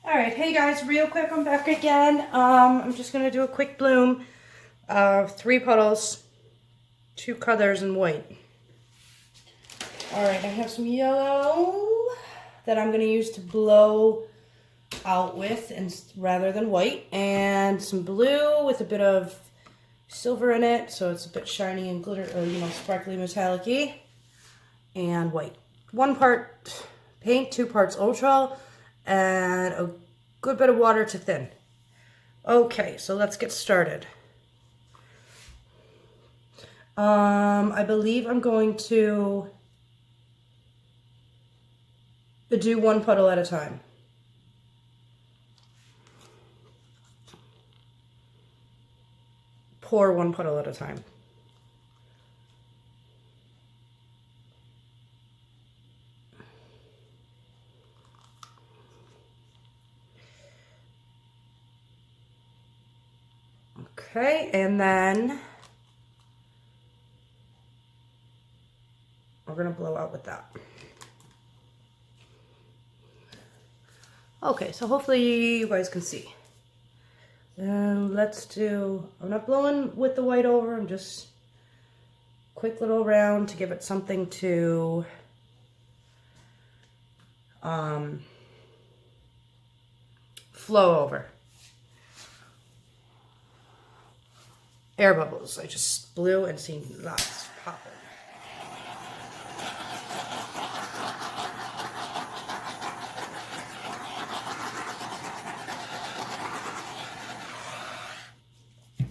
Alright, hey guys, real quick, I'm back again. I'm just going to do a quick bloom. 3 puddles, 2 colors, and white. Alright, I have some yellow that I'm going to use to blow out with rather than white. And some blue with a bit of silver in it, so it's a bit shiny and glitter, or, sparkly metallic-y. And white. 1 part paint, 2 parts Owatrol, and a good bit of water to thin. Okay, so let's get started. I believe I'm going to do 1 puddle at a time. Pour 1 puddle at a time. Okay, and then we're going to blow out with that. Okay, so hopefully you guys can see. Let's do, I'm not blowing with the white over, I'm just quick little round to give it something to flow over. Air bubbles. I just blew and seen lots popping.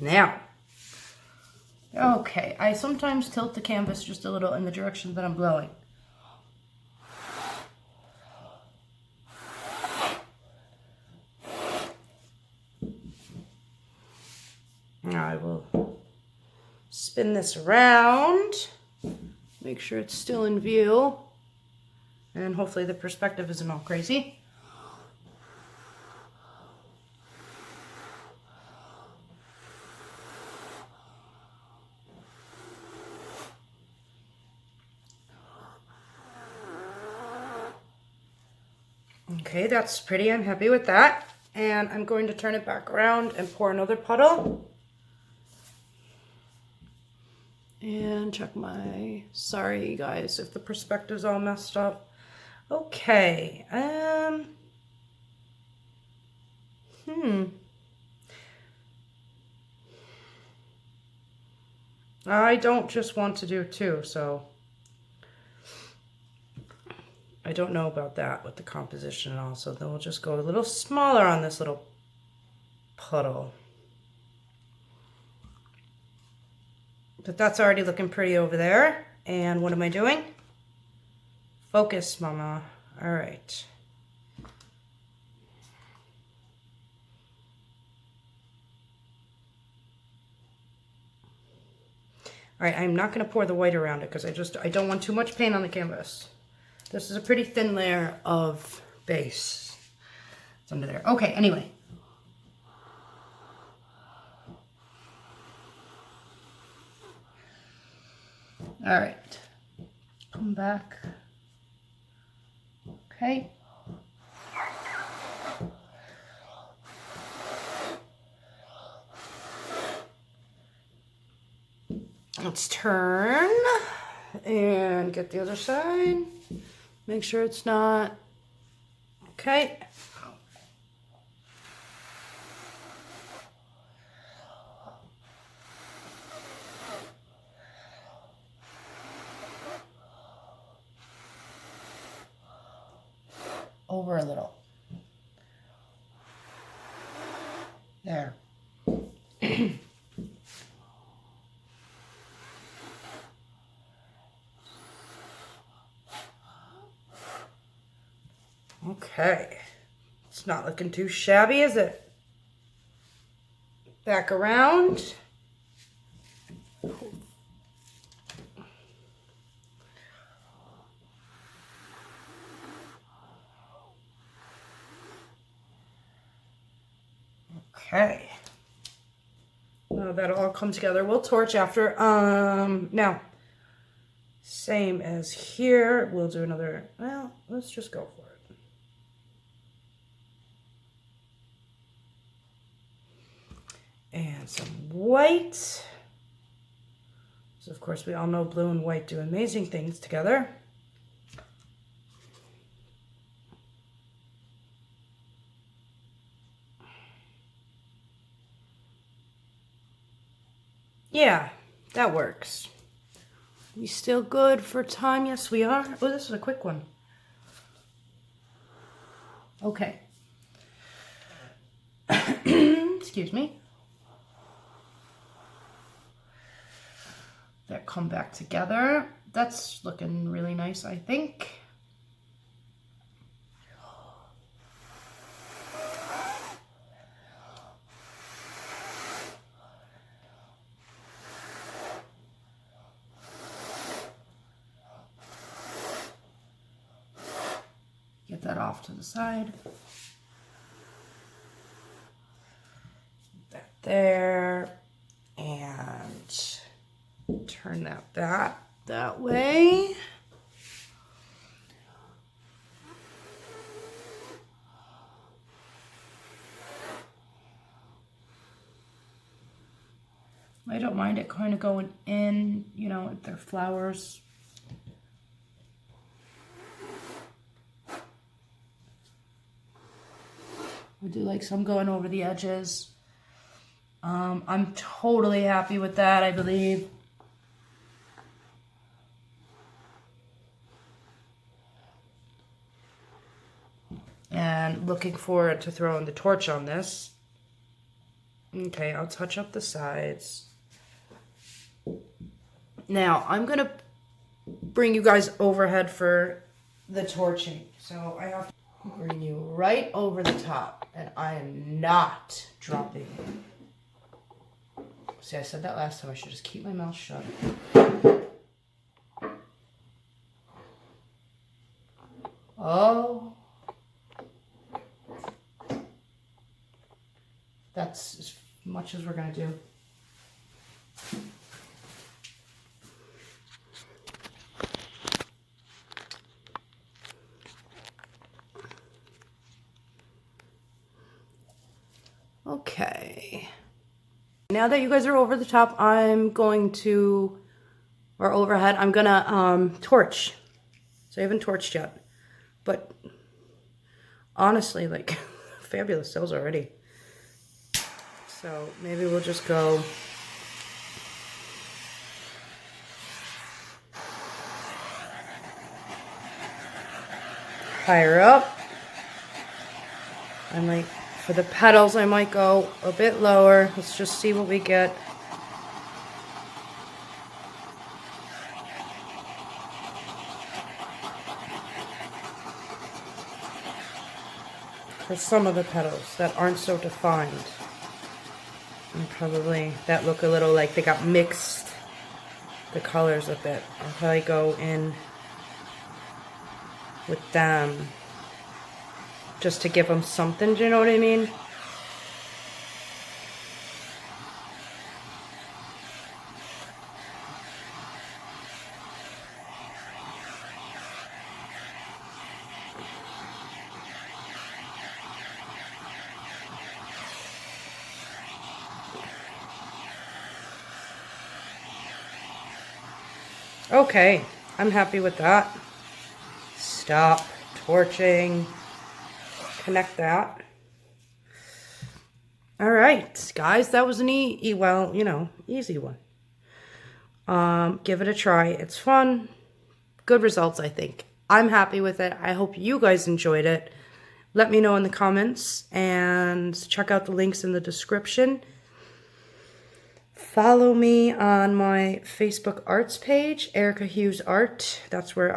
Now, okay, I sometimes tilt the canvas just a little in the direction that I'm blowing. I will spin this around, make sure it's still in view, and hopefully the perspective isn't all crazy. Okay, that's pretty. I'm happy with that. And I'm going to turn it back around and pour another puddle. And check my, sorry guys if the perspective's all messed up. Okay, I don't just want to do 2, so I don't know about that with the composition and all, so then we'll just go a little smaller on this little puddle. But that's already looking pretty over there. And what am I doing? Focus, mama. All right. All right, I'm not going to pour the white around it because I don't want too much paint on the canvas. This is a pretty thin layer of base. It's under there. Okay, anyway. All right, come back. Okay. Let's turn and get the other side. Make sure it's not, okay. Over a little. There. Okay. It's not looking too shabby, is it? Back around. Okay. Well, that'll all come together. We'll torch after. Now, same as here. We'll do another, well, let's just go for it. And some white. So of course we all know blue and white do amazing things together. Yeah, that works. We still good for time? Yes, we are. Oh, this is a quick one. Okay. Excuse me. That come back together. That's looking really nice, I think. Get that off to the side. That there. And turn that back that way. I don't mind it kind of going in, you know, with their flowers. I do like some going over the edges. I'm totally happy with that, I believe. And looking forward to throwing the torch on this. Okay, I'll touch up the sides. Now, I'm going to bring you guys overhead for the torching. So I have to bring you right over the top. And I am not dropping. See, I said that last time. I should just keep my mouth shut. Oh. That's as much as we're going to do. Okay. Now that you guys are over the top, I'm going to, or overhead, I'm going to torch. So I haven't torched yet. But honestly, like, fabulous sales already. So maybe we'll just go higher up. I might, for the petals, I might go a bit lower. Let's just see what we get. For some of the petals that aren't so defined. And probably that look a little like they got mixed the colors a bit. I'll probably go in with them just to give them something, do you know what I mean? Okay, I'm happy with that. Stop torching. Connect that. All right, guys, that was an easy one. Give it a try. It's fun. Good results, I think. I'm happy with it. I hope you guys enjoyed it. Let me know in the comments and check out the links in the description. Follow me on my Facebook arts page, Erica Hughes Art. That's where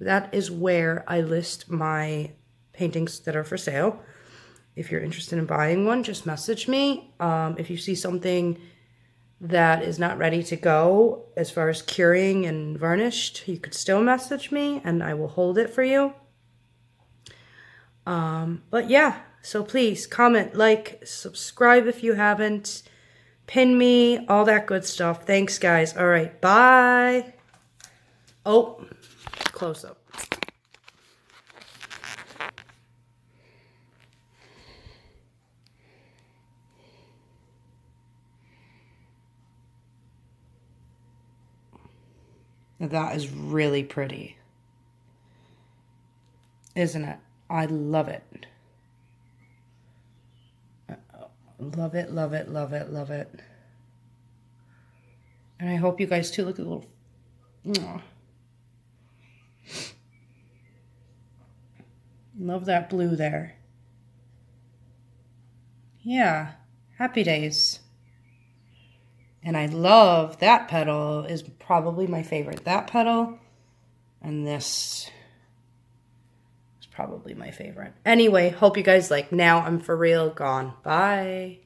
that is where I list my paintings that are for sale. If you're interested in buying one, just message me. If you see something that is not ready to go as far as curing and varnished, you could still message me and I will hold it for you. But yeah, so please comment, like, subscribe if you haven't, pin me, all that good stuff. Thanks, guys. All right, bye. Oh, close up. That is really pretty. Isn't it? I love it. Love it, love it, love it, love it. And I hope you guys too. Look at the little... Aww. Love that blue there. Yeah, happy days. And I love that petal is probably my favorite. That petal and this is probably my favorite. Anyway, hope you guys like. Now I'm for real gone. Bye.